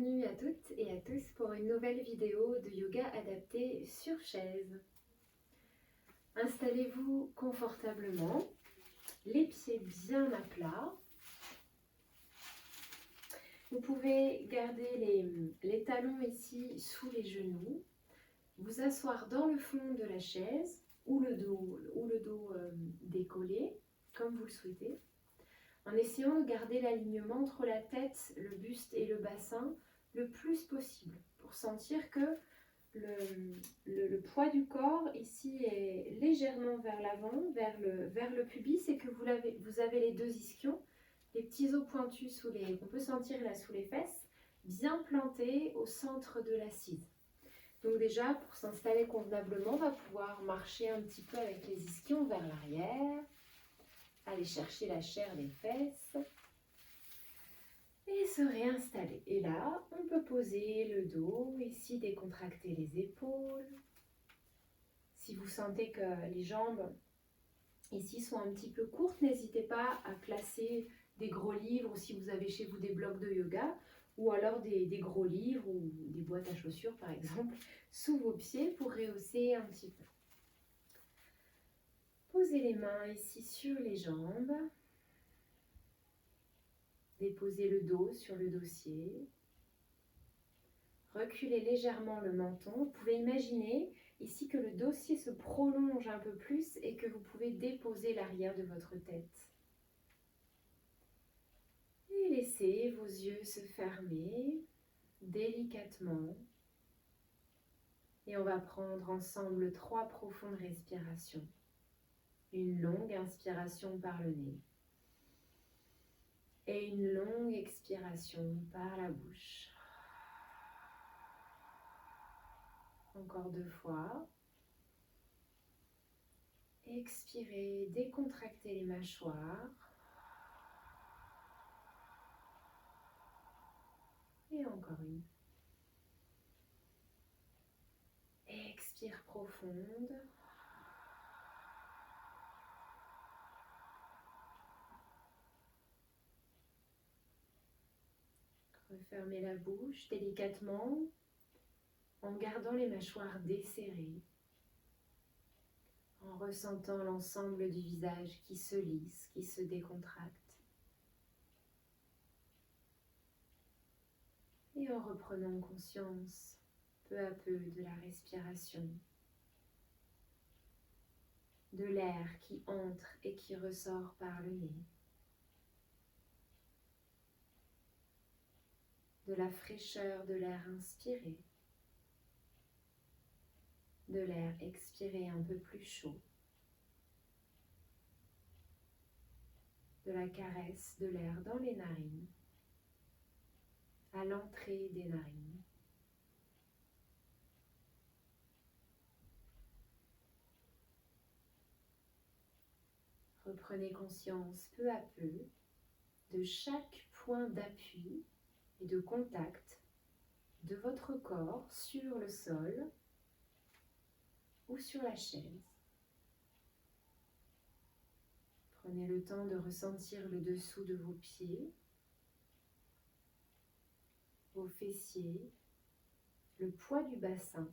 Bienvenue à toutes et à tous pour une nouvelle vidéo de yoga adapté sur chaise. Installez-vous confortablement, les pieds bien à plat. Vous pouvez garder les talons ici sous les genoux, vous asseoir dans le fond de la chaise ou le dos décollé, comme vous le souhaitez, en essayant de garder l'alignement entre la tête, le buste et le bassin le plus possible pour sentir que le poids du corps ici est légèrement vers l'avant, vers le pubis, et que vous avez les deux ischions, les petits os pointus on peut sentir là sous les fesses, bien plantés au centre de l'assise. Donc déjà, pour s'installer convenablement, on va pouvoir marcher un petit peu avec les ischions vers l'arrière, aller chercher la chair des fesses et se réinstaller. Et là, on peut poser le dos, ici décontracter les épaules. Si vous sentez que les jambes ici sont un petit peu courtes, n'hésitez pas à placer des gros livres, si vous avez chez vous des blocs de yoga, ou alors des gros livres ou des boîtes à chaussures par exemple, sous vos pieds pour rehausser un petit peu. Posez les mains ici sur les jambes. Déposez le dos sur le dossier. Reculez légèrement le menton. Vous pouvez imaginer ici que le dossier se prolonge un peu plus et que vous pouvez déposer l'arrière de votre tête. Et laissez vos yeux se fermer délicatement. Et on va prendre ensemble 3 profondes respirations. Une longue inspiration par le nez. Et une longue expiration par la bouche. Encore 2 fois. Expirez, décontractez les mâchoires. Et encore une. Expire profonde. Refermez la bouche délicatement en gardant les mâchoires desserrées, en ressentant l'ensemble du visage qui se lisse, qui se décontracte. Et en reprenant conscience peu à peu de la respiration, de l'air qui entre et qui ressort par le nez, de la fraîcheur de l'air inspiré, de l'air expiré un peu plus chaud, de la caresse de l'air dans les narines, à l'entrée des narines. Reprenez conscience peu à peu de chaque point d'appui et de contact de votre corps sur le sol ou sur la chaise. Prenez le temps de ressentir le dessous de vos pieds, vos fessiers, le poids du bassin,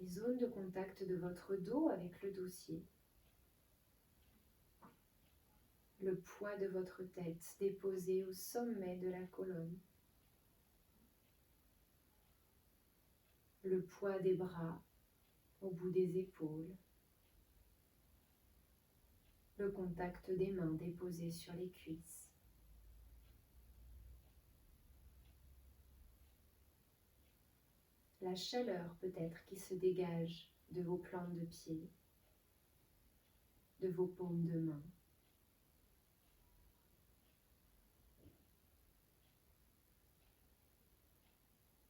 les zones de contact de votre dos avec le dossier, le poids de votre tête déposé au sommet de la colonne, le poids des bras au bout des épaules, le contact des mains déposées sur les cuisses. La chaleur peut-être qui se dégage de vos plantes de pied, de vos paumes de main.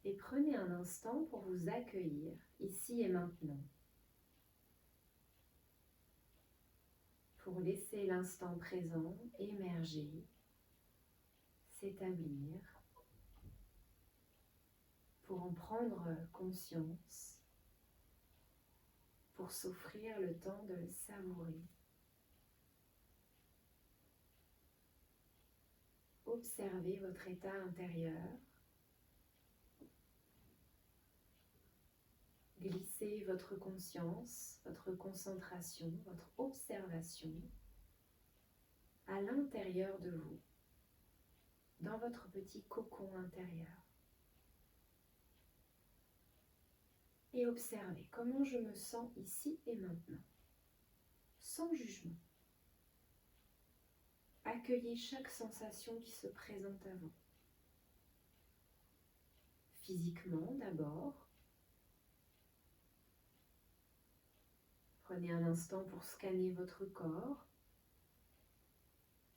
Et prenez un instant pour vous accueillir ici et maintenant. Pour laisser l'instant présent émerger, s'établir, pour en prendre conscience, pour s'offrir le temps de le savourer. observez votre état intérieur. Glissez votre conscience, votre concentration, votre observation à l'intérieur de vous, dans votre petit cocon intérieur. Et observez comment je me sens ici et maintenant, sans jugement. Accueillez chaque sensation qui se présente à vous. Physiquement d'abord. Prenez un instant pour scanner votre corps,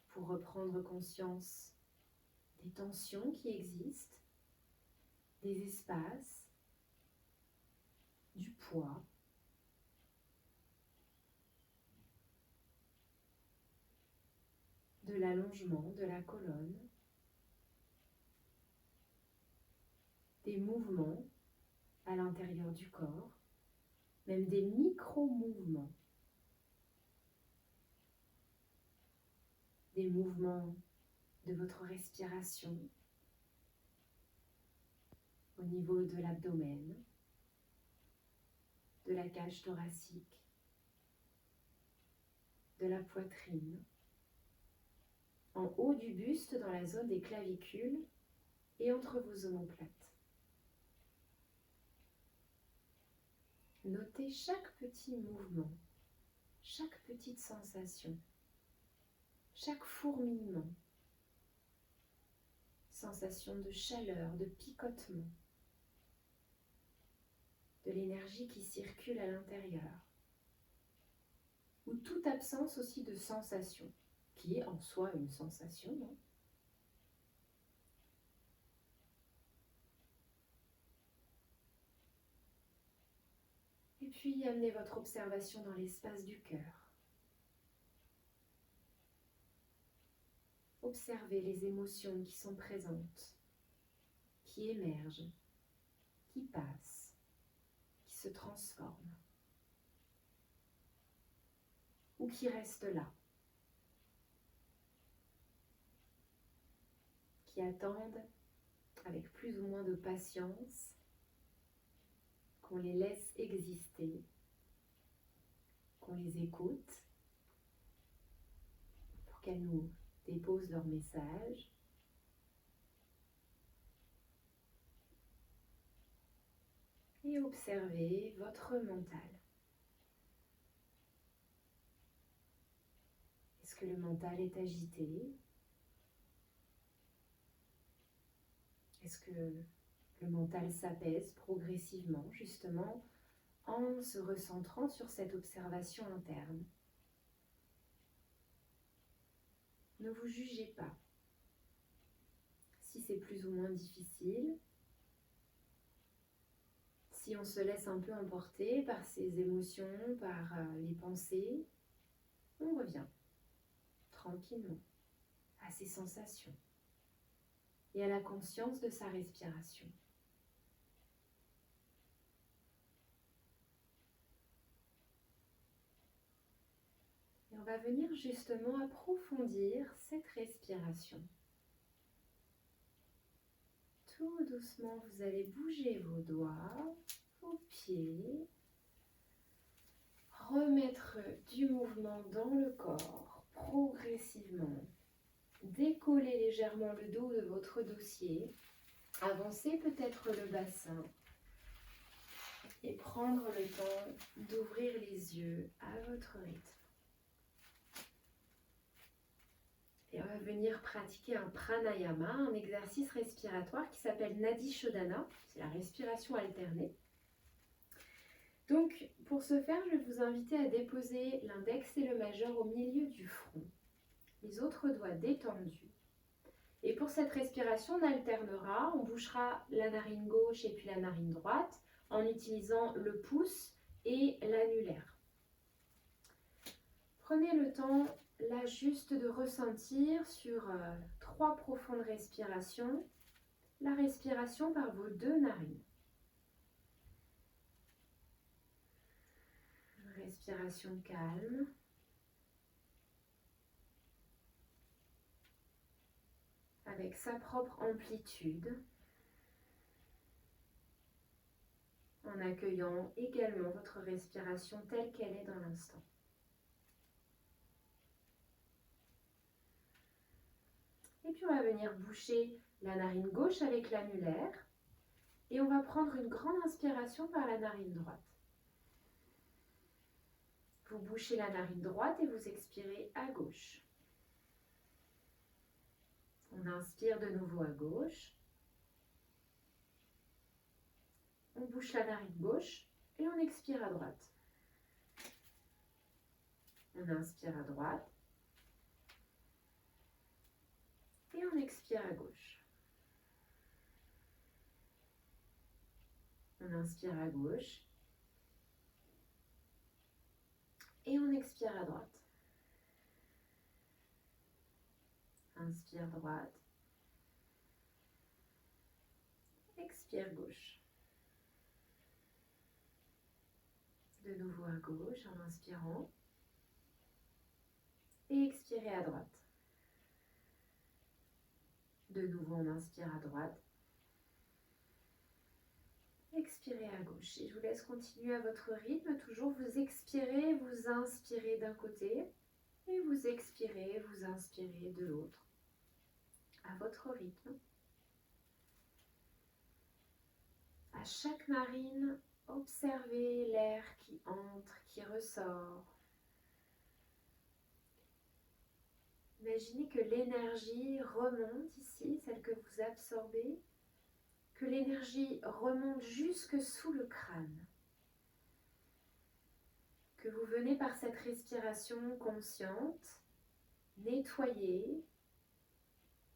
pour reprendre conscience des tensions qui existent, des espaces, du poids. De l'allongement de la colonne, des mouvements à l'intérieur du corps, même des micro-mouvements, des mouvements de votre respiration au niveau de l'abdomen, de la cage thoracique, de la poitrine, en haut du buste dans la zone des clavicules et entre vos omoplates. Notez chaque petit mouvement, chaque petite sensation, chaque fourmillement, sensation de chaleur, de picotement, de l'énergie qui circule à l'intérieur, ou toute absence aussi de sensation, qui est en soi une sensation, non ? Et puis amenez votre observation dans l'espace du cœur. Observez les émotions qui sont présentes, qui émergent, qui passent, qui se transforment, ou qui restent là, qui attendent avec plus ou moins de patience qu'on les laisse exister, qu'on les écoute pour qu'elles nous déposent leur message. Et observez votre mental. Est-ce que le mental est agité ? Est-ce que le mental s'apaise progressivement, justement, en se recentrant sur cette observation interne ? Ne vous jugez pas. Si c'est plus ou moins difficile, si on se laisse un peu emporter par ces émotions, par les pensées, on revient tranquillement à ces sensations et à la conscience de sa respiration. Et on va venir justement approfondir cette respiration. Tout doucement, vous allez bouger vos doigts, vos pieds, remettre du mouvement dans le corps progressivement. Décollez légèrement le dos de votre dossier, avancez peut-être le bassin et prendre le temps d'ouvrir les yeux à votre rythme. Et on va venir pratiquer un pranayama, un exercice respiratoire qui s'appelle Nadi Shodhana, c'est la respiration alternée. Donc, pour ce faire, je vais vous inviter à déposer l'index et le majeur au milieu du front, les autres doigts détendus. Et pour cette respiration, on alternera, on bouchera la narine gauche et puis la narine droite en utilisant le pouce et l'annulaire. Prenez le temps là juste de ressentir sur 3 profondes respirations, la respiration par vos 2 narines. Une respiration calme. avec sa propre amplitude, en accueillant également votre respiration telle qu'elle est dans l'instant. Et puis on va venir boucher la narine gauche avec l'annulaire et on va prendre une grande inspiration par la narine droite. Vous bouchez la narine droite et vous expirez à gauche. On inspire de nouveau à gauche. On bouche la narine gauche et on expire à droite. On inspire à droite et on expire à gauche. On inspire à gauche et on expire à droite. Inspire droite, expire gauche. De nouveau à gauche en inspirant et expirez à droite. De nouveau on inspire à droite, expirez à gauche. Et je vous laisse continuer à votre rythme, toujours vous expirez, vous inspirez d'un côté et vous expirez, vous inspirez de l'autre, à votre rythme. À chaque narine, observez l'air qui entre, qui ressort. Imaginez que l'énergie remonte ici, celle que vous absorbez, que l'énergie remonte jusque sous le crâne. Que vous venez par cette respiration consciente nettoyer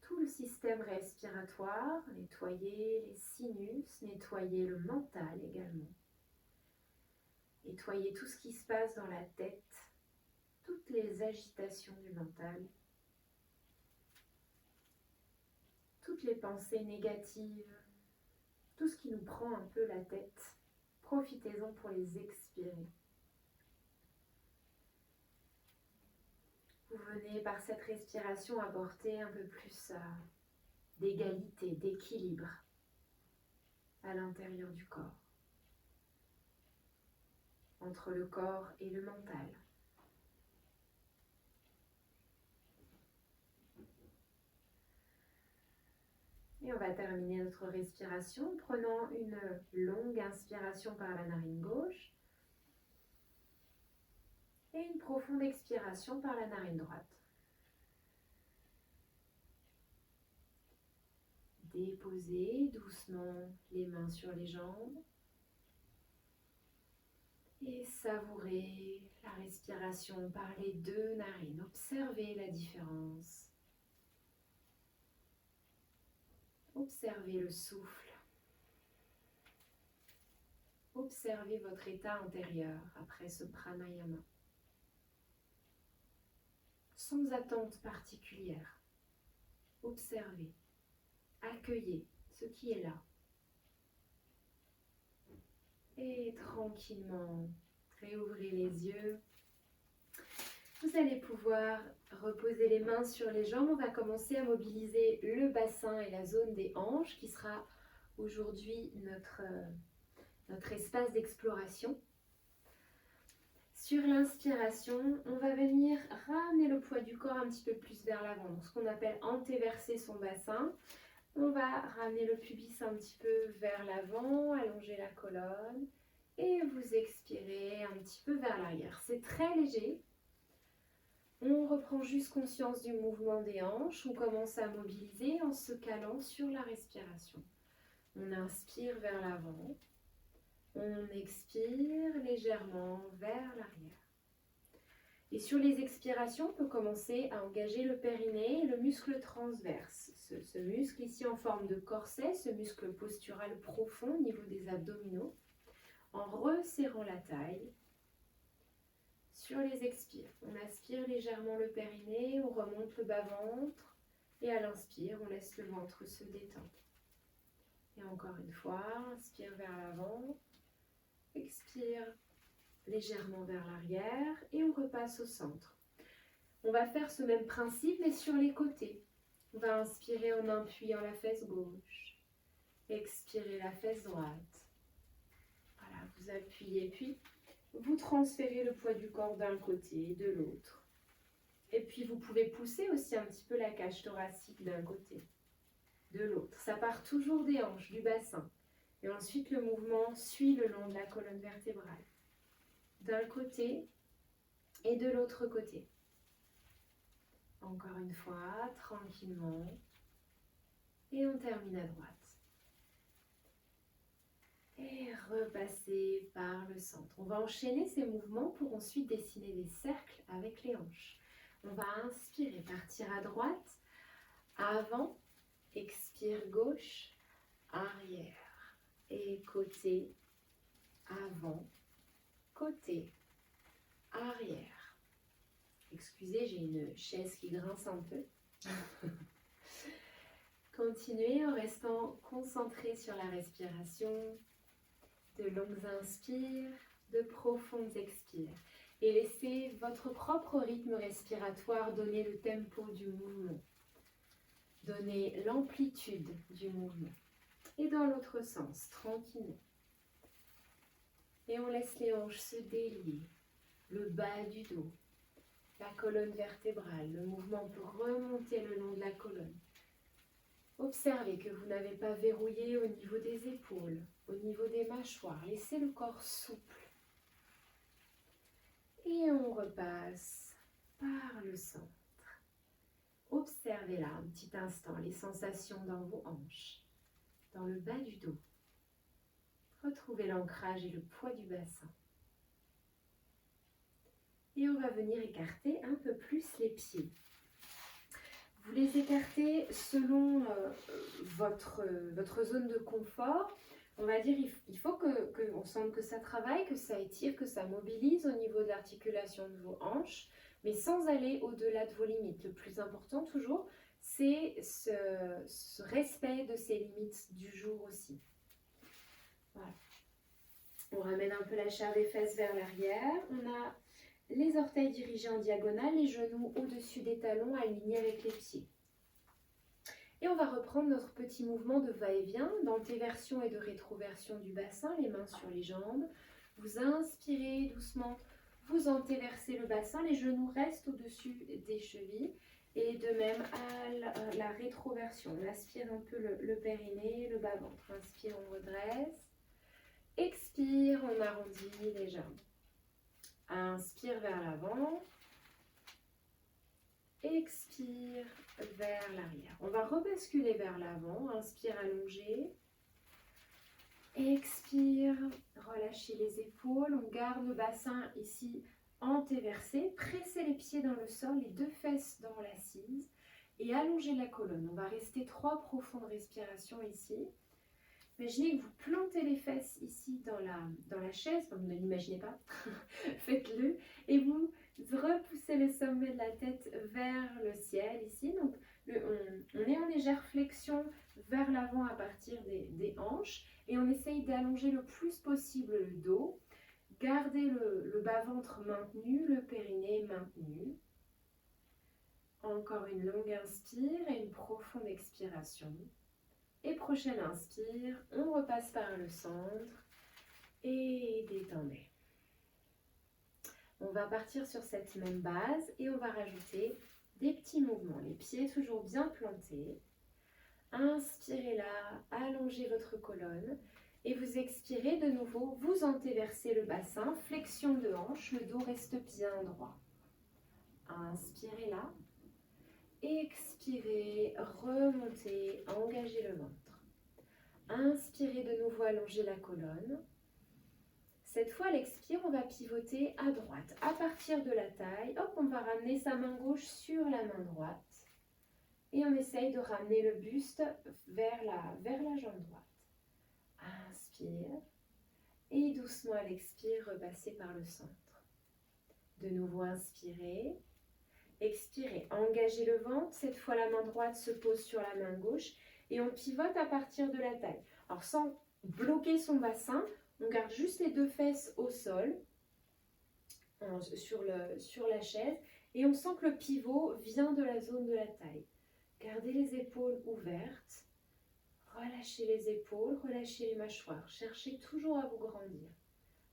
tout le système respiratoire, nettoyer les sinus, nettoyer le mental également. Nettoyer tout ce qui se passe dans la tête, toutes les agitations du mental, toutes les pensées négatives, tout ce qui nous prend un peu la tête. Profitez-en pour les expirer. Vous venez par cette respiration apporter un peu plus d'égalité, d'équilibre à l'intérieur du corps, entre le corps et le mental. Et on va terminer notre respiration en prenant une longue inspiration par la narine gauche et une profonde expiration par la narine droite. Déposez doucement les mains sur les jambes et savourez la respiration par les deux narines. Observez la différence. Observez le souffle. Observez votre état intérieur après ce pranayama. Sans attente particulière. Observez. Accueillez ce qui est là. Et tranquillement, réouvrez les yeux. Vous allez pouvoir reposer les mains sur les jambes. On va commencer à mobiliser le bassin et la zone des hanches qui sera aujourd'hui notre espace d'exploration. Sur l'inspiration, on va venir ramener le poids du corps un petit peu plus vers l'avant. Donc, ce qu'on appelle antéverser son bassin. On va ramener le pubis un petit peu vers l'avant, allonger la colonne et vous expirez un petit peu vers l'arrière. C'est très léger. On reprend juste conscience du mouvement des hanches. On commence à mobiliser en se calant sur la respiration. On inspire vers l'avant. On expire légèrement vers l'arrière. Et sur les expirations, on peut commencer à engager le périnée et le muscle transverse. Ce muscle ici en forme de corset, ce muscle postural profond au niveau des abdominaux, en resserrant la taille. Sur les expires, on aspire légèrement le périnée, on remonte le bas-ventre et à l'inspire, on laisse le ventre se détendre. Et encore une fois, inspire vers l'avant, expire légèrement vers l'arrière et on repasse au centre. On va faire ce même principe mais sur les côtés. On va inspirer en appuyant la fesse gauche. Expirez la fesse droite. Voilà, vous appuyez, puis vous transférez le poids du corps d'un côté et de l'autre. Et puis vous pouvez pousser aussi un petit peu la cage thoracique d'un côté, de l'autre. Ça part toujours des hanches, du bassin. Et ensuite le mouvement suit le long de la colonne vertébrale. D'un côté et de l'autre côté. Encore une fois, tranquillement. Et on termine à droite. Et repasser par le centre. On va enchaîner ces mouvements pour ensuite dessiner des cercles avec les hanches. On va inspirer, partir à droite, avant, expire gauche, arrière. Et côté, avant, côté, arrière. Excusez, j'ai une chaise qui grince un peu. Continuez en restant concentré sur la respiration. De longues inspires, de profondes expires. Et laissez votre propre rythme respiratoire donner le tempo du mouvement. Donnez l'amplitude du mouvement. Et dans l'autre sens, tranquillement. Et on laisse les hanches se délier, le bas du dos, la colonne vertébrale. Le mouvement peut remonter le long de la colonne. Observez que vous n'avez pas verrouillé au niveau des épaules, au niveau des mâchoires. Laissez le corps souple. Et on repasse par le centre. Observez là un petit instant les sensations dans vos hanches, dans le bas du dos. Retrouvez l'ancrage et le poids du bassin. Et on va venir écarter un peu plus les pieds. Vous les écartez selon votre zone de confort. On va dire il faut qu'on sente que ça travaille, que ça étire, que ça mobilise au niveau de l'articulation de vos hanches, mais sans aller au-delà de vos limites. Le plus important toujours, c'est ce respect de ces limites du jour aussi. Voilà. On ramène un peu la chair des fesses vers l'arrière. On a les orteils dirigés en diagonale, les genoux au-dessus des talons alignés avec les pieds. Et on va reprendre notre petit mouvement de va-et-vient, d'antéversion et de rétroversion du bassin, les mains sur les jambes. Vous inspirez doucement, vous antéversez le bassin, les genoux restent au-dessus des chevilles. Et de même à la rétroversion, on aspire un peu le périnée, le bas-ventre. Inspire, on redresse. Expire, on arrondit les jambes. Inspire vers l'avant. Expire vers l'arrière. On va rebasculer vers l'avant. Inspire, allongé. Expire, relâchez les épaules. On garde le bassin ici antéversé. Pressez les pieds dans le sol, les deux fesses dans l'assise. Et allongez la colonne. On va rester 3 profondes respirations ici. Imaginez que vous plantez les fesses ici dans la chaise. Enfin, vous ne l'imaginez pas. Faites-le. Et vous repoussez le sommet de la tête vers le ciel ici. Donc, on est en légère flexion vers l'avant à partir des hanches. Et on essaye d'allonger le plus possible le dos. Gardez le bas-ventre maintenu, le périnée maintenu. Encore une longue inspire et une profonde expiration. Et prochaine inspire, on repasse par le centre et détendez. On va partir sur cette même base et on va rajouter des petits mouvements. Les pieds toujours bien plantés. Inspirez là, allongez votre colonne et vous expirez de nouveau, vous antéversez le bassin, flexion de hanche, le dos reste bien droit. Inspirez là, expirez, remontez, engagez le ventre. Inspirez de nouveau, allongez la colonne. Cette fois, à l'expire, on va pivoter à droite. À partir de la taille, hop, on va ramener sa main gauche sur la main droite. Et on essaye de ramener le buste vers la jambe droite. Inspire. Et doucement à l'expire, repassez par le centre. De nouveau, inspirez. Expirez, engagez le ventre. Cette fois, la main droite se pose sur la main gauche. Et on pivote à partir de la taille. Alors, sans bloquer son bassin, on garde juste les deux fesses au sol, sur la chaise. Et on sent que le pivot vient de la zone de la taille. Gardez les épaules ouvertes. Relâchez les épaules, relâchez les mâchoires. Cherchez toujours à vous grandir.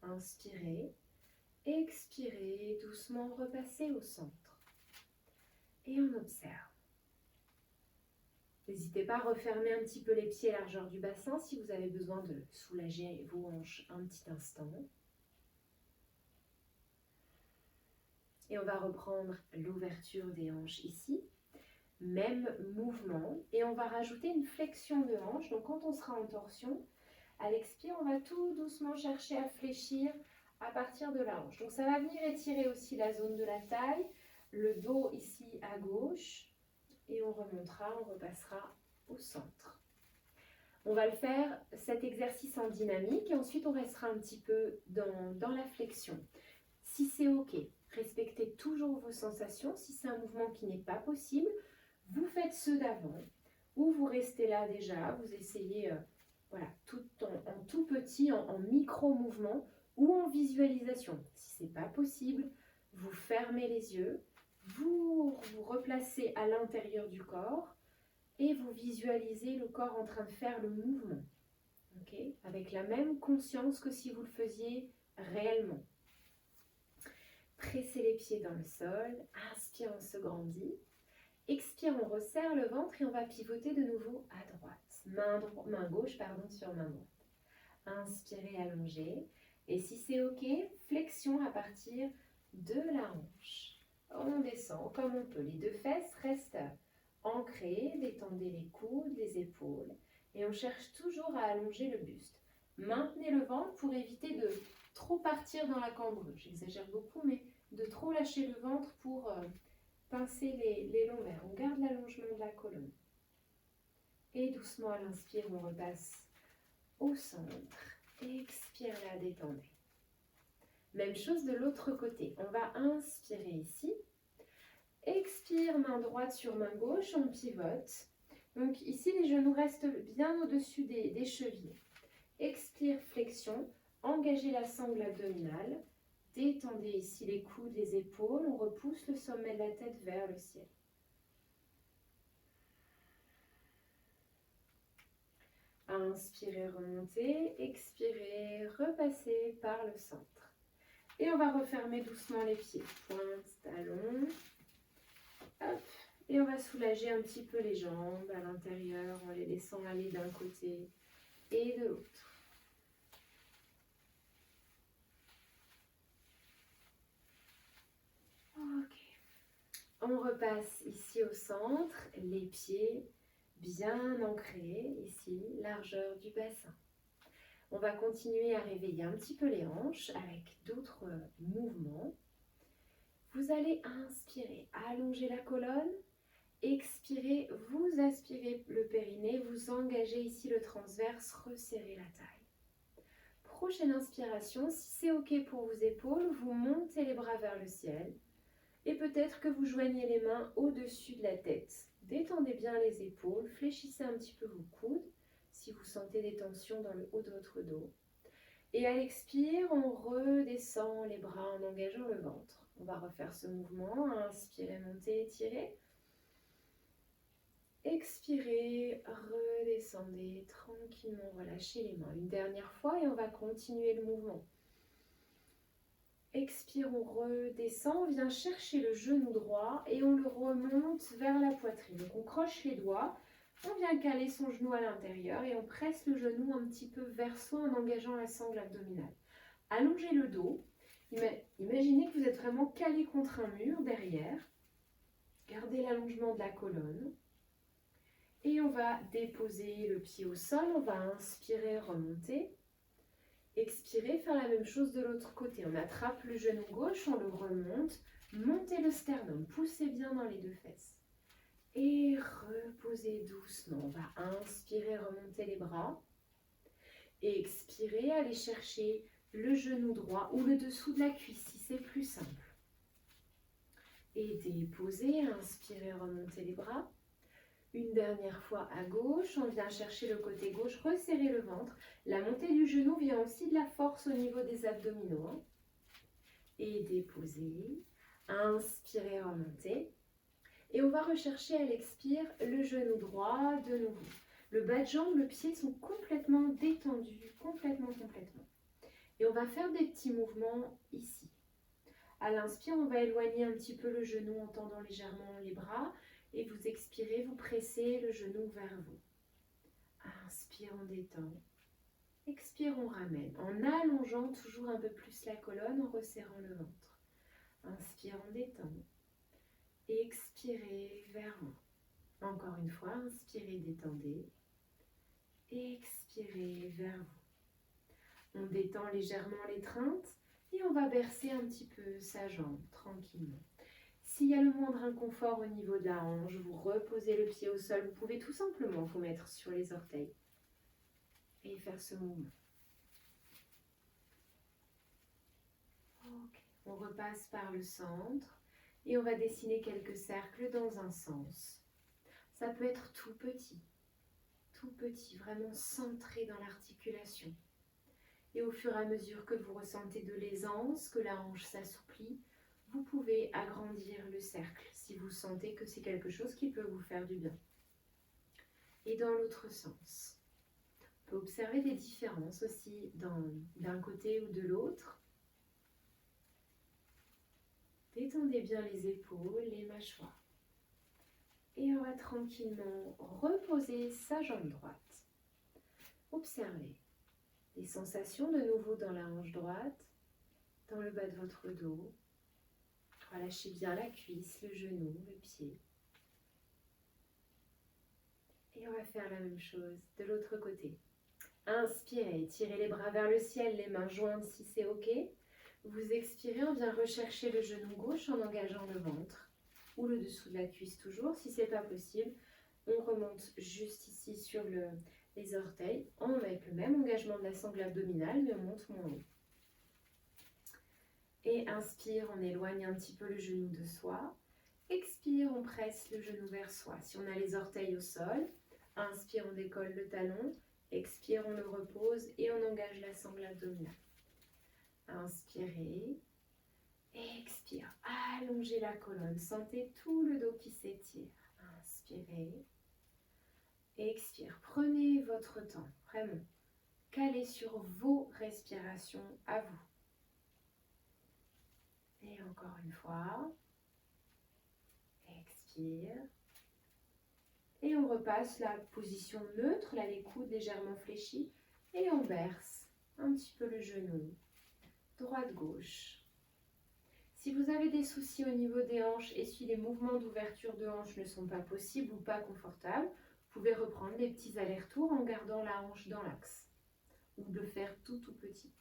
Inspirez. Expirez. Doucement repassez au centre. Et on observe. N'hésitez pas à refermer un petit peu les pieds largeur du bassin si vous avez besoin de soulager vos hanches un petit instant. Et on va reprendre l'ouverture des hanches ici. Même mouvement. Et on va rajouter une flexion de hanche. Donc quand on sera en torsion, à l'expire, on va tout doucement chercher à fléchir à partir de la hanche. Donc ça va venir étirer aussi la zone de la taille, le dos ici à gauche. Et on remontera, on repassera au centre. On va le faire, cet exercice en dynamique, et ensuite on restera un petit peu dans la flexion. Si c'est OK, respectez toujours vos sensations. Si c'est un mouvement qui n'est pas possible, vous faites ceux d'avant, ou vous restez là déjà, vous essayez voilà, tout en tout petit, en micro-mouvement, ou en visualisation. Si ce n'est pas possible, vous fermez les yeux, vous vous replacez à l'intérieur du corps et vous visualisez le corps en train de faire le mouvement, okay, avec la même conscience que si vous le faisiez réellement. Pressez les pieds dans le sol, inspire, on se grandit, expire, on resserre le ventre et on va pivoter de nouveau à droite, main gauche sur main droite. Inspirez, allongez, et si c'est OK, flexion à partir de la hanche. On descend comme on peut. Les deux fesses restent ancrées. Détendez les coudes, les épaules. Et on cherche toujours à allonger le buste. Maintenez le ventre pour éviter de trop partir dans la cambrure. J'exagère beaucoup, mais de trop lâcher le ventre pour pincer les lombaires. On garde l'allongement de la colonne. Et doucement à l'inspire, on repasse au centre. Expire, la détendez. Même chose de l'autre côté. On va inspirer ici. Expire, main droite sur main gauche, on pivote. Donc ici, les genoux restent bien au-dessus des chevilles. Expire, flexion. Engagez la sangle abdominale. Détendez ici les coudes, les épaules. On repousse le sommet de la tête vers le ciel. Inspirez, remontez. Expirez, repassez par le centre. Et on va refermer doucement les pieds. Pointe, talon. Hop. Et on va soulager un petit peu les jambes à l'intérieur en les laissant aller d'un côté et de l'autre. Ok. On repasse ici au centre, les pieds bien ancrés ici, largeur du bassin. On va continuer à réveiller un petit peu les hanches avec d'autres mouvements. Vous allez inspirer, allonger la colonne. Expirez, vous aspirez le périnée, vous engagez ici le transverse, resserrez la taille. Prochaine inspiration, si c'est OK pour vos épaules, vous montez les bras vers le ciel et peut-être que vous joignez les mains au-dessus de la tête. Détendez bien les épaules, fléchissez un petit peu vos coudes si vous sentez des tensions dans le haut de votre dos. Et à l'expire, on redescend les bras en engageant le ventre. On va refaire ce mouvement, inspirez, montez, étirez. Expirez, redescendez tranquillement, relâchez les mains une dernière fois et on va continuer le mouvement. Expire, on redescend, on vient chercher le genou droit et on le remonte vers la poitrine. Donc on croche les doigts, on vient caler son genou à l'intérieur et on presse le genou un petit peu vers soi en engageant la sangle abdominale. Allongez le dos, imaginez que vous êtes vraiment calé contre un mur derrière. Gardez l'allongement de la colonne. Et on va déposer le pied au sol, on va inspirer, remonter. Expirez, faire la même chose de l'autre côté. On attrape le genou gauche, on le remonte. Montez le sternum, poussez bien dans les deux fesses. Et reposez doucement. On va inspirer, remonter les bras. Et expirez, allez chercher le genou droit ou le dessous de la cuisse si c'est plus simple. Et déposez, inspirez, remontez les bras. Une dernière fois à gauche, on vient chercher le côté gauche, resserrer le ventre. La montée du genou vient aussi de la force au niveau des abdominaux. Et déposer, inspirez, remontez. Et on va rechercher à l'expire le genou droit de nouveau. Le bas de jambe, le pied sont complètement détendus, complètement. Et on va faire des petits mouvements ici. À l'inspire, on va éloigner un petit peu le genou en tendant légèrement les bras. Et vous expirez, vous pressez le genou vers vous. Inspire, on détend. Expire, on ramène. En allongeant toujours un peu plus la colonne, en resserrant le ventre. Inspire, on détend. Expirez vers vous. Encore une fois, inspirez, détendez. Expirez vers vous. On détend légèrement l'étreinte et on va bercer un petit peu sa jambe tranquillement. S'il y a le moindre inconfort au niveau de la hanche, vous reposez le pied au sol. Vous pouvez tout simplement vous mettre sur les orteils et faire ce mouvement. Okay. On repasse par le centre et on va dessiner quelques cercles dans un sens. Ça peut être tout petit, vraiment centré dans l'articulation. Et au fur et à mesure que vous ressentez de l'aisance, que la hanche s'assouplit, vous pouvez agrandir le cercle si vous sentez que c'est quelque chose qui peut vous faire du bien. Et dans l'autre sens. On peut observer des différences aussi d'un côté ou de l'autre. Détendez bien les épaules, les mâchoires. Et on va tranquillement reposer sa jambe droite. Observez les sensations de nouveau dans la hanche droite, dans le bas de votre dos. Relâchez bien la cuisse, le genou, le pied. Et on va faire la même chose de l'autre côté. Inspirez, tirez les bras vers le ciel, les mains jointes si c'est OK. Vous expirez, on vient rechercher le genou gauche en engageant le ventre ou le dessous de la cuisse toujours. Si ce n'est pas possible, on remonte juste ici sur les orteils avec le même engagement de la sangle abdominale, mais on monte moins haut. Et inspire, on éloigne un petit peu le genou de soi. Expire, on presse le genou vers soi. Si on a les orteils au sol, inspire, on décolle le talon. Expire, on le repose et on engage la sangle abdominale. Inspirez. Expire, allongez la colonne. Sentez tout le dos qui s'étire. Inspirez. Expire, prenez votre temps. Vraiment, calez sur vos respirations à vous. Et encore une fois. Expire. Et on repasse la position neutre, là les coudes légèrement fléchis. Et on berce un petit peu le genou. Droite-gauche. Si vous avez des soucis au niveau des hanches et si les mouvements d'ouverture de hanche ne sont pas possibles ou pas confortables, vous pouvez reprendre des petits allers-retours en gardant la hanche dans l'axe. Ou le faire tout petit.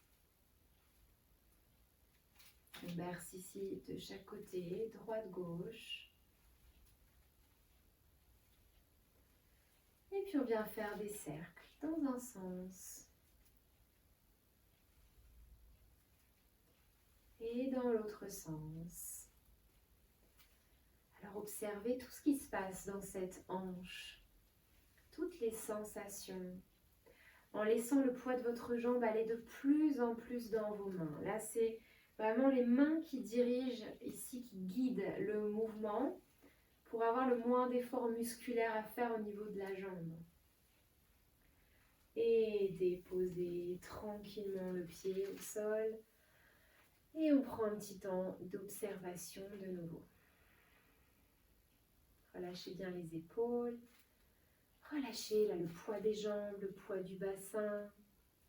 On berce ici de chaque côté, droite-gauche. Et puis on vient faire des cercles dans un sens. Et dans l'autre sens. Alors observez tout ce qui se passe dans cette hanche. Toutes les sensations. En laissant le poids de votre jambe aller de plus en plus dans vos mains. Là, c'est vraiment les mains qui dirigent ici, qui guident le mouvement pour avoir le moins d'efforts musculaires à faire au niveau de la jambe. Et déposez tranquillement le pied au sol. Et on prend un petit temps d'observation de nouveau. Relâchez bien les épaules. Relâchez là, le poids des jambes, le poids du bassin.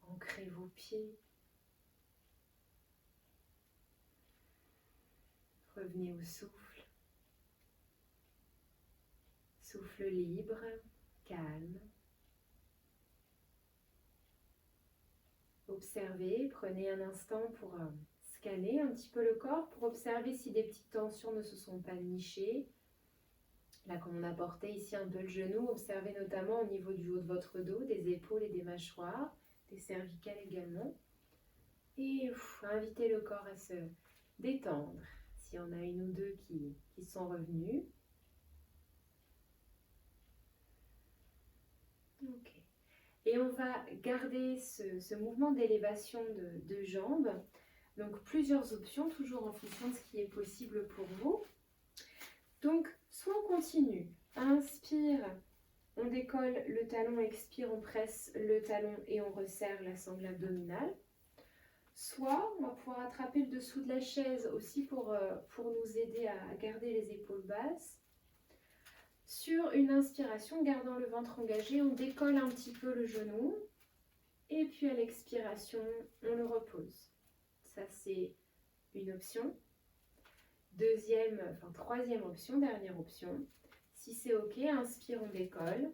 Ancrez vos pieds. Revenez au souffle. Souffle libre, calme. Observez, prenez un instant pour scanner un petit peu le corps, pour observer si des petites tensions ne se sont pas nichées. Là, comme on a porté ici un peu le genou, observez notamment au niveau du haut de votre dos, des épaules et des mâchoires, des cervicales également. Et invitez le corps à se détendre. S'il y en a une ou deux qui sont revenus. Ok. Et on va garder ce mouvement d'élévation de jambes. Donc plusieurs options, toujours en fonction de ce qui est possible pour vous. Donc Soit on continue, inspire, on décolle le talon, expire, on presse le talon et on resserre la sangle abdominale. Soit on va pouvoir attraper le dessous de la chaise aussi pour nous aider à garder les épaules basses. Sur une inspiration, gardant le ventre engagé, on décolle un petit peu le genou. Et puis à l'expiration, on le repose. Ça, c'est une option. Troisième option, dernière option. Si c'est OK, inspire, on décolle.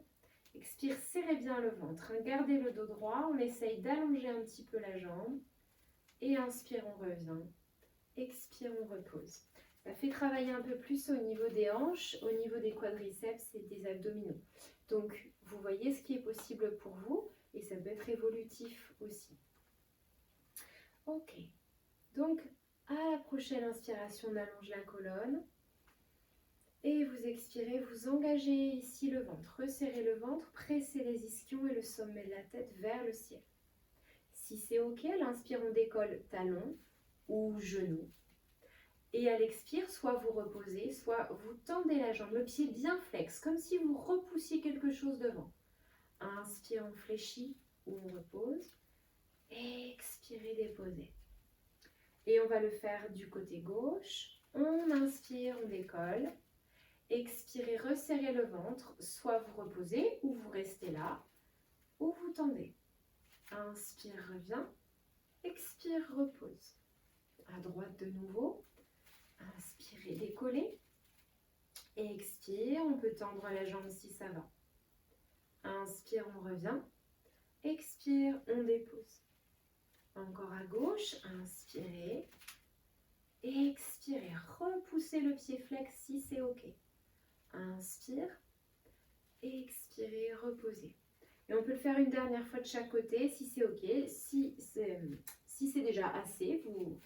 Expire, serrez bien le ventre. Gardez le dos droit. On essaye d'allonger un petit peu la jambe. Et inspire, on revient. Expire, on repose. Ça fait travailler un peu plus au niveau des hanches, au niveau des quadriceps et des abdominaux. Donc, vous voyez ce qui est possible pour vous et ça peut être évolutif aussi. Ok. Donc, à la prochaine inspiration, on allonge la colonne. Et vous expirez, vous engagez ici le ventre. Resserrez le ventre, pressez les ischions et le sommet de la tête vers le ciel. Si c'est OK, à l'inspire, on décolle talon ou genou. Et à l'expire, soit vous reposez, soit vous tendez la jambe, le pied bien flex, comme si vous repoussiez quelque chose devant. Inspire, on fléchit ou on repose. Expirez, déposez. Et on va le faire du côté gauche. On inspire, on décolle. Expirez, resserrez le ventre. Soit vous reposez ou vous restez là, ou vous tendez. Inspire, revient. Expire, repose. À droite de nouveau. Inspirez, décollez. Expire, on peut tendre la jambe si ça va. Inspire, on revient. Expire, on dépose. Encore à gauche, inspirez. Expirez, repoussez le pied flex si c'est OK. Inspire. Expirez, reposez. Et on peut le faire une dernière fois de chaque côté si c'est OK. Si c'est déjà assez, vous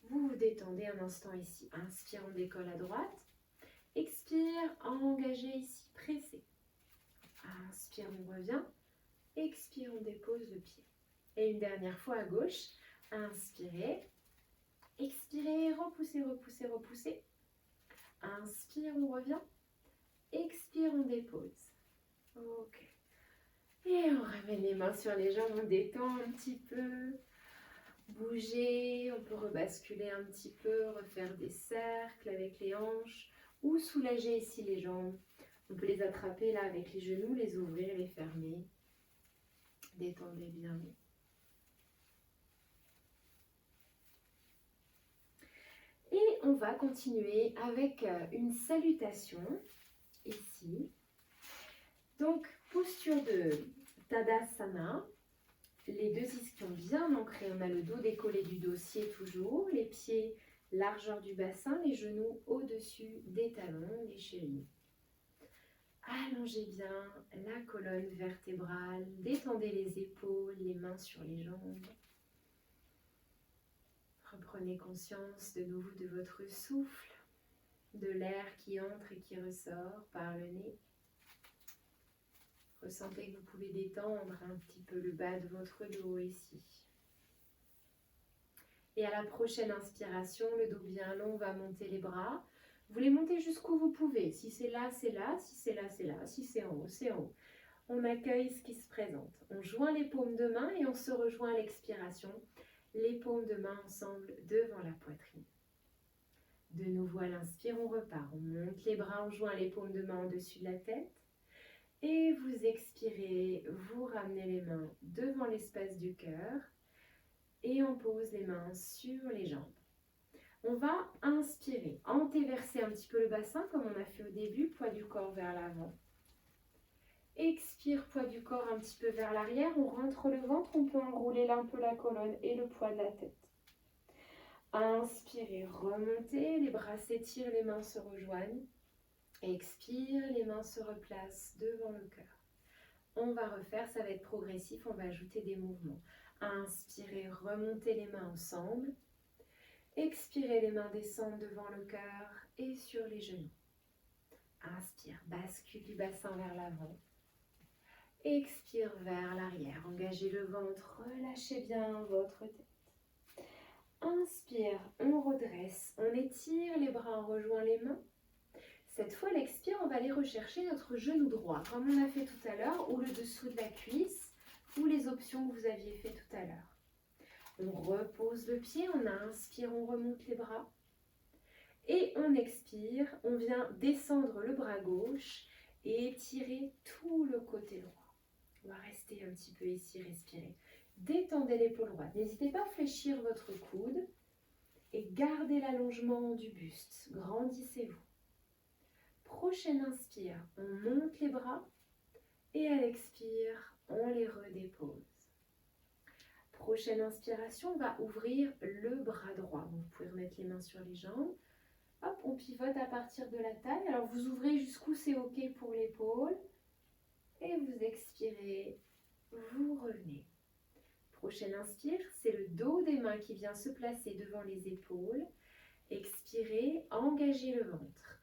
vous détendez un instant ici. Inspire, on décolle à droite. Expire, engagez ici, pressez. Inspire, on revient. Expire, on dépose le pied. Et une dernière fois à gauche. Inspirez. Expirez, repoussez, repoussez, repoussez. Inspire, on revient. Expire, on dépose. Ok. Et on ramène les mains sur les jambes, on détend un petit peu. Bouger, on peut rebasculer un petit peu, refaire des cercles avec les hanches ou soulager ici les jambes. On peut les attraper là avec les genoux, les ouvrir, les fermer. Détendez bien. Et on va continuer avec une salutation ici. Donc, posture de Tadasana. Les deux ischions bien ancrés. On a le dos décollé du dossier toujours. Les pieds, largeur du bassin. Les genoux au-dessus des talons, les chevilles. Allongez bien la colonne vertébrale. Détendez les épaules, les mains sur les jambes. Reprenez conscience de nouveau de votre souffle, de l'air qui entre et qui ressort par le nez. Ressentez que vous pouvez détendre un petit peu le bas de votre dos ici. Et à la prochaine inspiration, le dos bien long, on va monter les bras. Vous les montez jusqu'où vous pouvez. Si c'est là, c'est là. Si c'est là, c'est là. Si c'est en haut, c'est en haut. On accueille ce qui se présente. On joint les paumes de main et on se rejoint à l'expiration. Les paumes de main ensemble devant la poitrine. De nouveau à l'inspire, on repart. On monte les bras, on joint les paumes de main au-dessus de la tête. Et vous expirez, vous ramenez les mains devant l'espace du cœur. Et on pose les mains sur les jambes. On va inspirer, antéverser un petit peu le bassin comme on a fait au début, poids du corps vers l'avant. Expire, poids du corps un petit peu vers l'arrière, on rentre le ventre, on peut enrouler un peu la colonne et le poids de la tête. Inspirez, remontez, les bras s'étirent, les mains se rejoignent. Expire, les mains se replacent devant le cœur. On va refaire, ça va être progressif, on va ajouter des mouvements. Inspirez, remontez les mains ensemble. Expirez, les mains descendent devant le cœur et sur les genoux. Inspire, bascule du bassin vers l'avant. Expire vers l'arrière, engagez le ventre, relâchez bien votre tête. Inspire, on redresse, on étire les bras, on rejoint les mains. Cette fois, l'expire, on va aller rechercher notre genou droit, comme on a fait tout à l'heure, ou le dessous de la cuisse, ou les options que vous aviez fait tout à l'heure. On repose le pied, on inspire, on remonte les bras. Et on expire, on vient descendre le bras gauche et étirer tout le côté droit. On va rester un petit peu ici, respirer. Détendez l'épaule droite. N'hésitez pas à fléchir votre coude et gardez l'allongement du buste. Grandissez-vous. Prochaine inspire, on monte les bras et à l'expire, on les redépose. Prochaine inspiration, on va ouvrir le bras droit. Vous pouvez remettre les mains sur les jambes. Hop, on pivote à partir de la taille. Alors vous ouvrez jusqu'où c'est OK pour l'épaule. Et vous expirez, vous revenez. Prochaine inspire, c'est le dos des mains qui vient se placer devant les épaules. Expirez, engagez le ventre.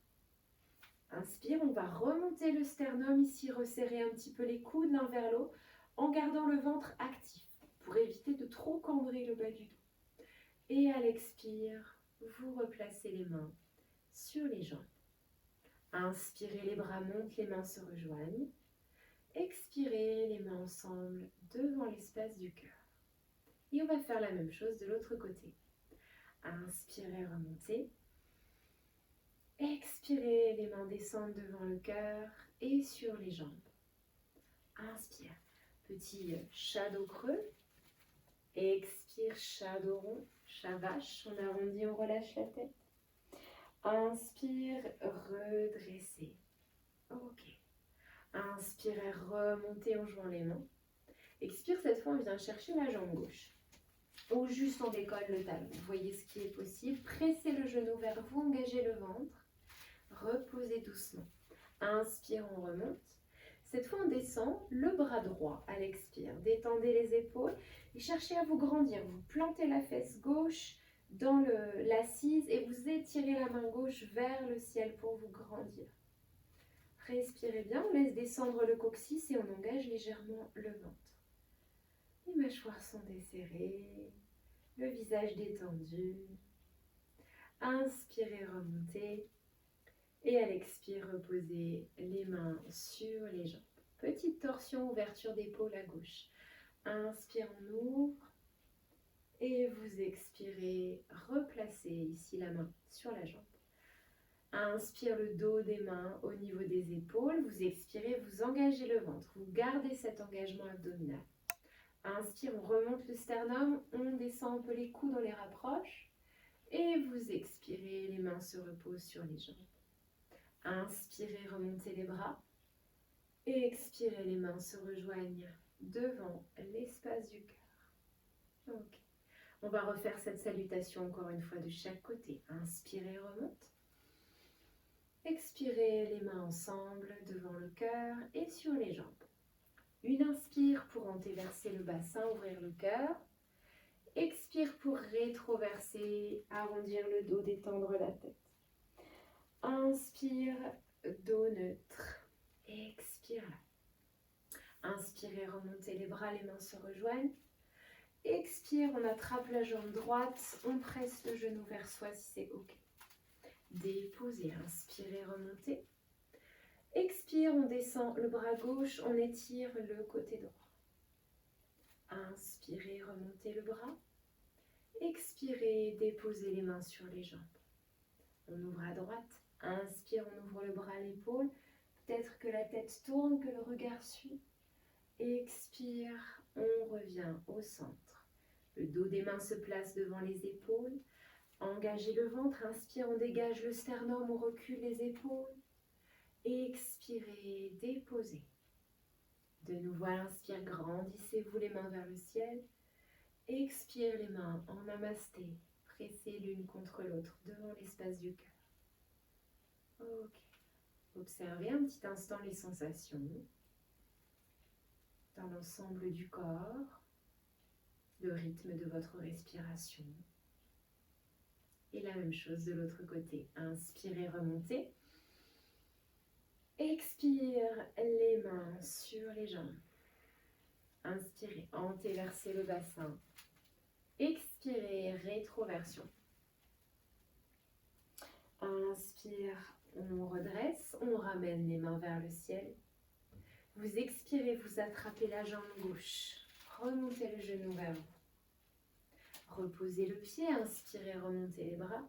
Inspire, on va remonter le sternum ici, resserrer un petit peu les coudes l'un vers l'autre en gardant le ventre actif pour éviter de trop cambrer le bas du dos. Et à l'expire, vous replacez les mains sur les jambes. Inspirez, les bras montent, les mains se rejoignent. Expirez, les mains ensemble devant l'espace du cœur. Et on va faire la même chose de l'autre côté. Inspirez, remontez. Expirez, les mains descendent devant le cœur et sur les jambes. Inspire, petit shadow creux. Expire, shadow rond, chat vache, on arrondit, on relâche la tête. Inspire, redressez. OK. Inspirez, remontez en jouant les mains. Expire, cette fois on vient chercher la jambe gauche. Ou juste on décolle le talon. Vous voyez ce qui est possible. Pressez le genou vers vous, engagez le ventre. Reposez doucement. Inspire, on remonte. Cette fois on descend le bras droit à l'expire. Détendez les épaules et cherchez à vous grandir. Vous plantez la fesse gauche dans l'assise et vous étirez la main gauche vers le ciel pour vous grandir. Respirez bien, on laisse descendre le coccyx et on engage légèrement le ventre. Les mâchoires sont desserrées, le visage détendu. Inspirez, remontez. Et à l'expire, reposez les mains sur les jambes. Petite torsion, ouverture d'épaule à gauche. Inspire, on ouvre. Et vous expirez, replacez ici la main sur la jambe. Inspire, le dos des mains au niveau des épaules. Vous expirez, vous engagez le ventre. Vous gardez cet engagement abdominal. Inspire, on remonte le sternum. On descend un peu les coudes, on les rapproche. Et vous expirez, les mains se reposent sur les jambes. Inspirez, remontez les bras. Et expirez, les mains se rejoignent devant l'espace du cœur. Ok. On va refaire cette salutation encore une fois de chaque côté. Inspirez, remonte. Expirez, les mains ensemble devant le cœur et sur les jambes. Une inspire pour antéverser le bassin, ouvrir le cœur. Expire pour rétroverser, arrondir le dos, détendre la tête. Inspire, dos neutre. Expire. Inspirez, remontez les bras, les mains se rejoignent. Expire, on attrape la jambe droite, on presse le genou vers soi si c'est OK. Déposez, inspirez, remontez. Expire, on descend le bras gauche, on étire le côté droit. Inspirez, remontez le bras. Expirez, déposez les mains sur les jambes. On ouvre à droite. Inspire, on ouvre le bras à l'épaule. Peut-être que la tête tourne, que le regard suit. Expire, on revient au centre. Le dos des mains se place devant les épaules. Engagez le ventre. Inspire, on dégage le sternum, on recule les épaules. Expirez, déposez. De nouveau à l'inspire, grandissez-vous les mains vers le ciel. Expire, les mains en namasté. Pressez l'une contre l'autre devant l'espace du cœur. Ok. Observez un petit instant les sensations dans l'ensemble du corps, le rythme de votre respiration. Et la même chose de l'autre côté. Inspirez, remontez. Expire, les mains sur les jambes. Inspirez, antéversez le bassin. Expirez, rétroversion. Inspire, On redresse, on ramène les mains vers le ciel. Vous expirez, vous attrapez la jambe gauche. Remontez le genou vers vous. Reposez le pied, inspirez, remontez les bras.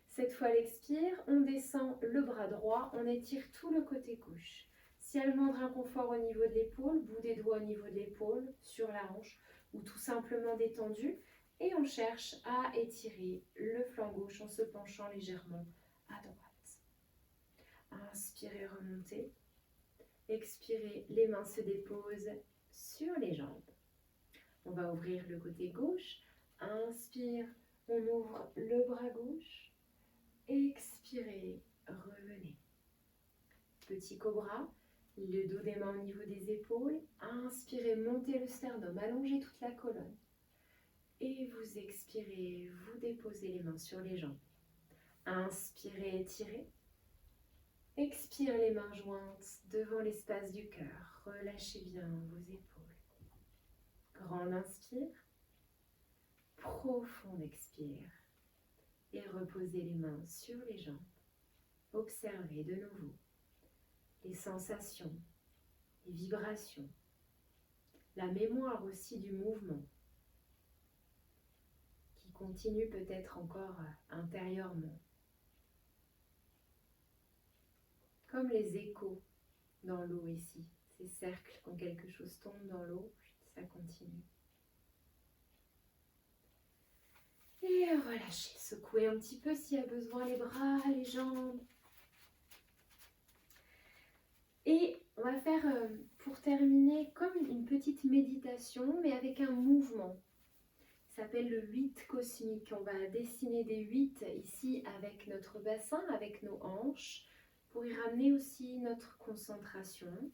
Cette fois, l'expire, on descend le bras droit, on étire tout le côté gauche. S'il y a le moindre inconfort au niveau de l'épaule, bout des doigts au niveau de l'épaule, sur la hanche, ou tout simplement détendu. Et on cherche à étirer le flanc gauche en se penchant légèrement à droite. Inspirez, remontez. Expirez, les mains se déposent sur les jambes. On va ouvrir le côté gauche. Inspire, on ouvre le bras gauche. Expirez, revenez. Petit cobra, le dos des mains au niveau des épaules. Inspirez, montez le sternum, allongez toute la colonne. Et vous expirez, vous déposez les mains sur les jambes. Inspirez, étirez. Expire, les mains jointes devant l'espace du cœur. Relâchez bien vos épaules. Grande inspire. Profonde expire. Et reposez les mains sur les jambes. Observez de nouveau les sensations, les vibrations, la mémoire aussi du mouvement qui continue peut-être encore intérieurement. Comme les échos dans l'eau ici, ces cercles quand quelque chose tombe dans l'eau, ça continue. Et relâchez, secouez un petit peu s'il y a besoin les bras, les jambes. Et on va faire, pour terminer, comme une petite méditation, mais avec un mouvement. Ça s'appelle le 8 cosmique. On va dessiner des 8 ici avec notre bassin, avec nos hanches, pour y ramener aussi notre concentration.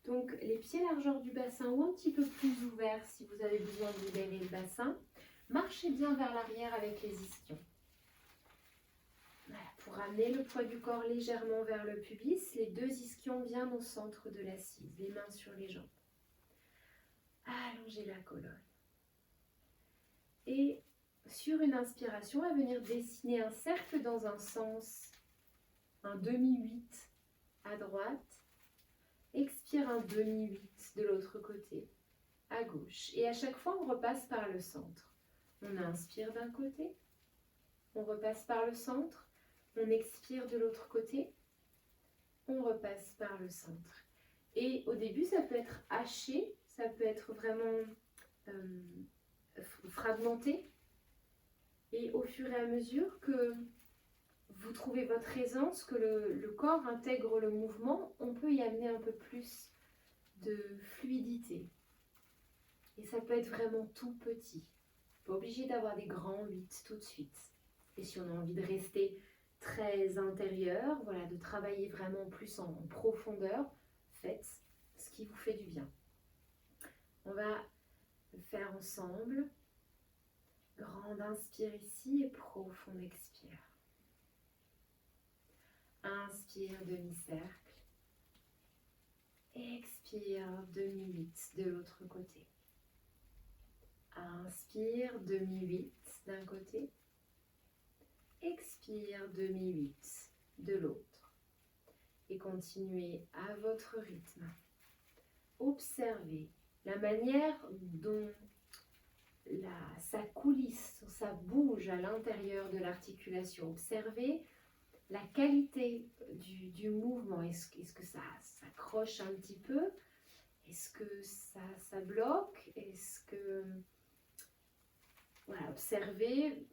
Donc les pieds largeur du bassin ou un petit peu plus ouverts si vous avez besoin de libérer le bassin. Marchez bien vers l'arrière avec les ischions. Voilà, pour ramener le poids du corps légèrement vers le pubis, les deux ischions bien au centre de l'assise, les mains sur les jambes. Allongez la colonne. Et sur une inspiration, on va venir dessiner un cercle dans un sens, un demi-8 à droite. Expire un demi-8 de l'autre côté, à gauche. Et à chaque fois, on repasse par le centre. On inspire d'un côté, on repasse par le centre, on expire de l'autre côté, on repasse par le centre. Et au début, ça peut être haché, ça peut être vraiment fragmenté. Et au fur et à mesure que vous trouvez votre aisance, que le corps intègre le mouvement, on peut y amener un peu plus de fluidité. Et ça peut être vraiment tout petit. Pas obligé d'avoir des grands 8 tout de suite. Et si on a envie de rester très intérieur, voilà, de travailler vraiment plus en profondeur, faites ce qui vous fait du bien. On va le faire ensemble. Grande inspire ici et profonde expire. Inspire, demi-cercle. Expire, demi-8 de l'autre côté. Inspire, demi-8 d'un côté. Expire, demi-8 de l'autre. Et continuez à votre rythme. Observez la manière dont ça coulisse, ça bouge à l'intérieur de l'articulation. Observez la qualité du mouvement. Est-ce que ça s'accroche un petit peu? Est-ce que ça bloque? Est-ce que... Voilà, observez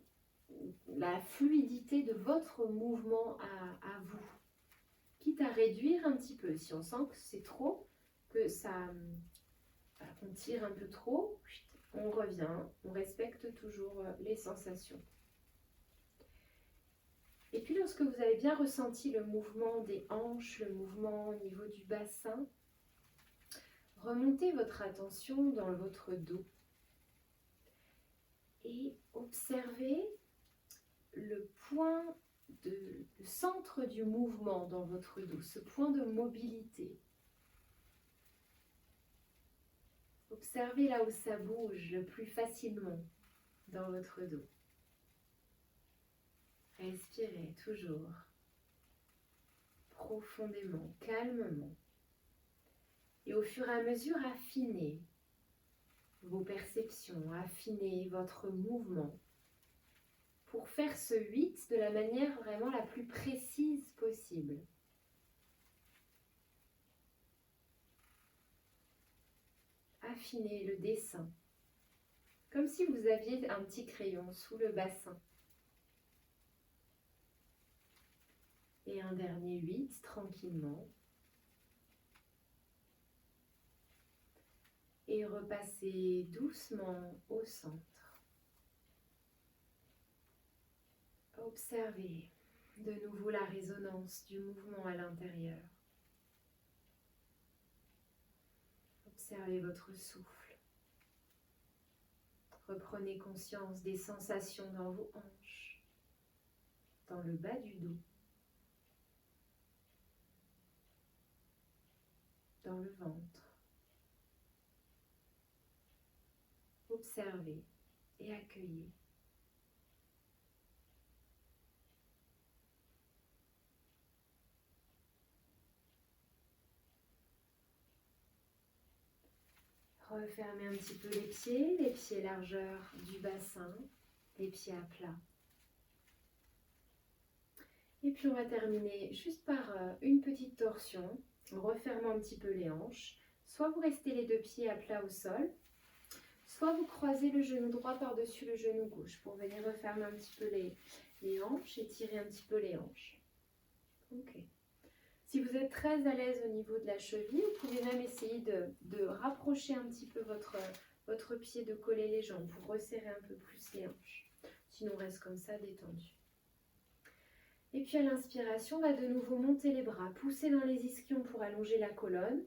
la fluidité de votre mouvement à vous. Quitte à réduire un petit peu. Si on sent que c'est trop, que qu'on tire un peu trop, on revient, on respecte toujours les sensations. Et puis lorsque vous avez bien ressenti le mouvement des hanches, le mouvement au niveau du bassin, remontez votre attention dans votre dos et observez le centre du mouvement dans votre dos, ce point de mobilité. Observez là où ça bouge le plus facilement dans votre dos. Respirez toujours. profondément, calmement. Et au fur et à mesure, affinez vos perceptions, affinez votre mouvement pour faire ce 8 de la manière vraiment la plus précise possible. Affinez le dessin, comme si vous aviez un petit crayon sous le bassin. Et un dernier 8, tranquillement. Et repassez doucement au centre. Observez de nouveau la résonance du mouvement à l'intérieur. Observez votre souffle. Reprenez conscience des sensations dans vos hanches, dans le bas du dos, dans le ventre. Observez et accueillez. Refermez un petit peu les pieds largeur du bassin, les pieds à plat. Et puis on va terminer juste par une petite torsion, refermant un petit peu les hanches. Soit vous restez les deux pieds à plat au sol, soit vous croisez le genou droit par-dessus le genou gauche pour venir refermer un petit peu les hanches et tirer un petit peu les hanches. Ok. Si vous êtes très à l'aise au niveau de la cheville, vous pouvez même essayer de rapprocher un petit peu votre pied, de coller les jambes pour resserrer un peu plus les hanches. Sinon, reste comme ça, détendu. Et puis à l'inspiration, on va de nouveau monter les bras, pousser dans les ischions pour allonger la colonne.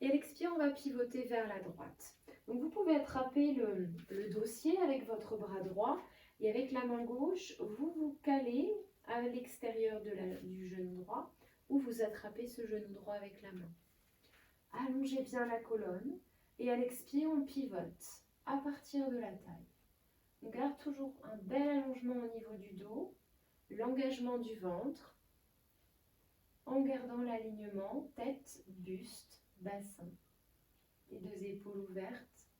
Et à l'expire, on va pivoter vers la droite. Donc vous pouvez attraper le dossier avec votre bras droit et avec la main gauche, vous vous calez à l'extérieur du genou droit ou vous attrapez ce genou droit avec la main. Allongez bien la colonne et à l'expire, on pivote à partir de la taille. On garde toujours un bel allongement au niveau du dos, l'engagement du ventre, en gardant l'alignement tête, buste, bassin. Les deux épaules ouvertes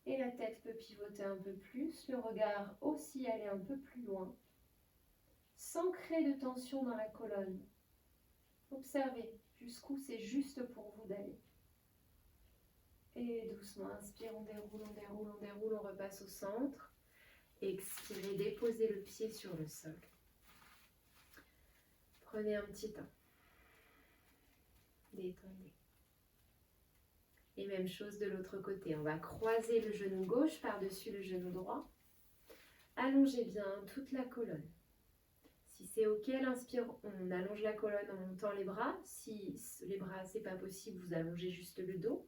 et la tête peut pivoter un peu plus, le regard aussi aller un peu plus loin, sans créer de tension dans la colonne. Observez jusqu'où c'est juste pour vous d'aller. Et doucement, inspire, on déroule, on déroule, on déroule, on repasse au centre. Expirez, déposez le pied sur le sol. Prenez un petit temps. Détendez. Et même chose de l'autre côté. On va croiser le genou gauche par-dessus le genou droit. Allongez bien toute la colonne. Si c'est OK, à l'inspire, on allonge la colonne en montant les bras. Si les bras, c'est pas possible, vous allongez juste le dos.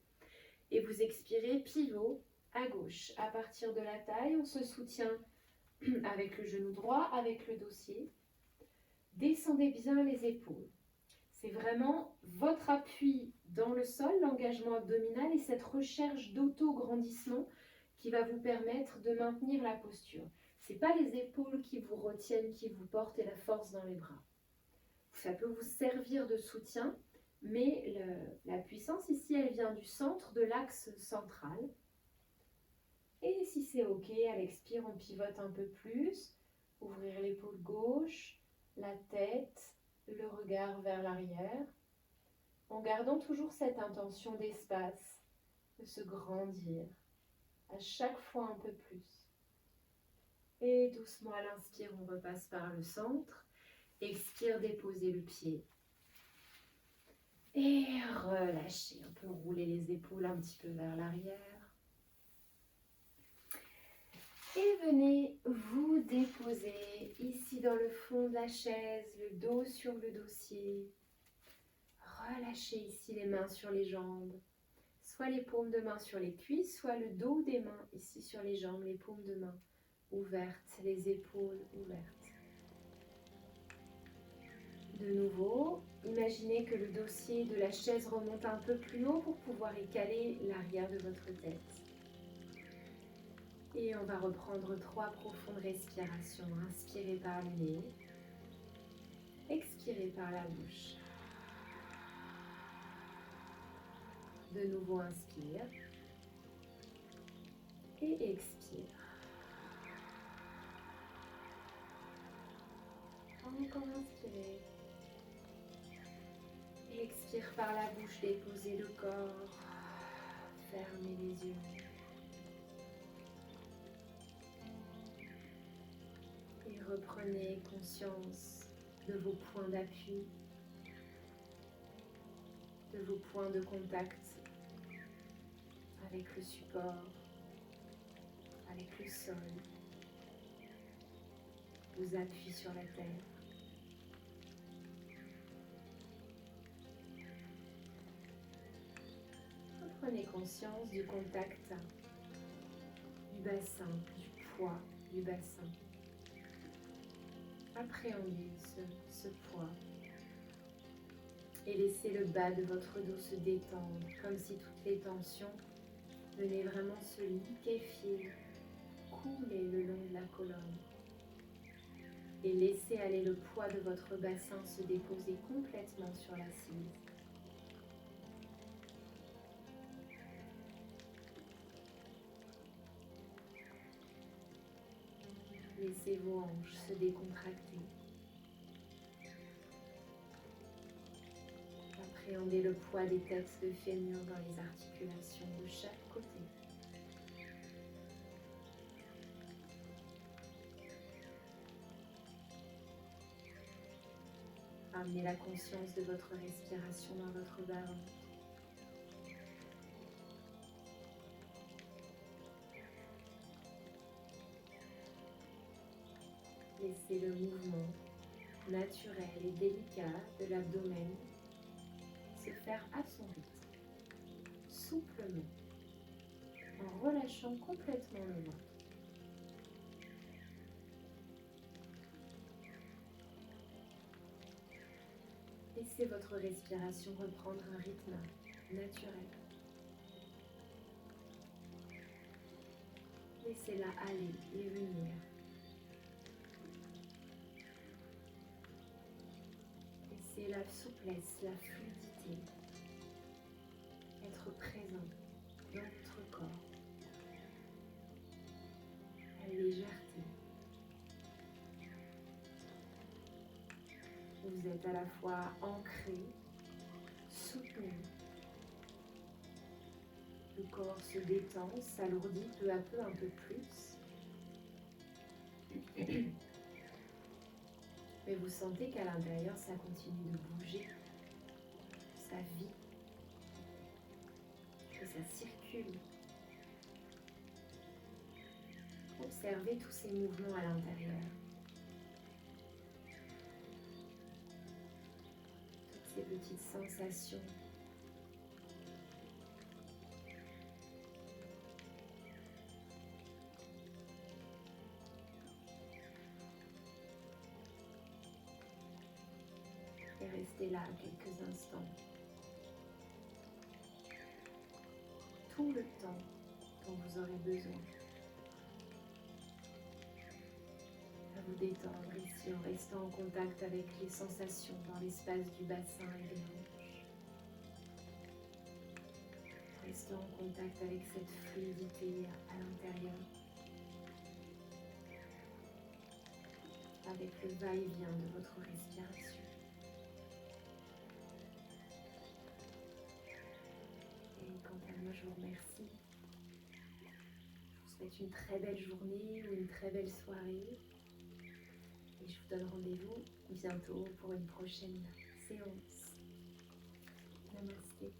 Et vous expirez, pivot à gauche. À partir de la taille, on se soutient avec le genou droit, avec le dossier. Descendez bien les épaules. C'est vraiment votre appui dans le sol, l'engagement abdominal et cette recherche d'auto-grandissement qui va vous permettre de maintenir la posture. Ce n'est pas les épaules qui vous retiennent, qui vous portent et la force dans les bras. Ça peut vous servir de soutien, mais la puissance ici, elle vient du centre, de l'axe central. Et si c'est OK, à l'expire, on pivote un peu plus. Ouvrir l'épaule gauche, la tête, le regard vers l'arrière, en gardant toujours cette intention d'espace, de se grandir, à chaque fois un peu plus. Et doucement à l'inspire, on repasse par le centre. Expire, déposez le pied. Et relâchez, on peut rouler les épaules un petit peu vers l'arrière. Et venez vous déposer ici dans le fond de la chaise, le dos sur le dossier. Relâchez ici les mains sur les jambes, soit les paumes de main sur les cuisses, soit le dos des mains ici sur les jambes, les paumes de main ouvertes, les épaules ouvertes. De nouveau, imaginez que le dossier de la chaise remonte un peu plus haut pour pouvoir écaler l'arrière de votre tête. Et on va reprendre 3 profondes respirations. Inspirez par le nez, expirez par la bouche. De nouveau, inspire et expire. Encore inspirer. Expire par la bouche, déposez le corps. Fermez les yeux. Et reprenez conscience de vos points d'appui, de vos points de contact avec le support, avec le sol, vos appuis sur la terre. Prenez conscience du contact du bassin, du poids du bassin. Appréhendez ce poids et laissez le bas de votre dos se détendre, comme si toutes les tensions venaient vraiment se liquéfier, couler le long de la colonne. Et laissez aller le poids de votre bassin se déposer complètement sur l'assise. Laissez vos hanches se décontracter. Appréhendez le poids des têtes de fémur dans les articulations de chaque côté. Amenez la conscience de votre respiration dans votre bas-ventre. Laissez le mouvement naturel et délicat de l'abdomen se faire à son rythme, souplement, en relâchant complètement le ventre. Laissez votre respiration reprendre un rythme naturel. Laissez-la aller et venir. Laissez la souplesse, la fluidité être présent dans votre corps. La légèreté. Vous êtes à la fois ancré, soutenu. Le corps se détend, s'alourdit peu à peu un peu plus. Mais vous sentez qu'à l'intérieur, ça continue de bouger, ça vit, que ça circule. Observez tous ces mouvements à l'intérieur. Toutes ces petites sensations. Et restez là quelques instants. Tout le temps dont vous aurez besoin. À vous détendre ici en restant en contact avec les sensations dans l'espace du bassin et des hanches. Restons en contact avec cette fluidité à l'intérieur. Avec le va-et-vient de votre respiration. Et quant à moi, je vous remercie. Je vous souhaite une très belle journée ou une très belle soirée. Et je vous donne rendez-vous bientôt pour une prochaine séance. Namasté.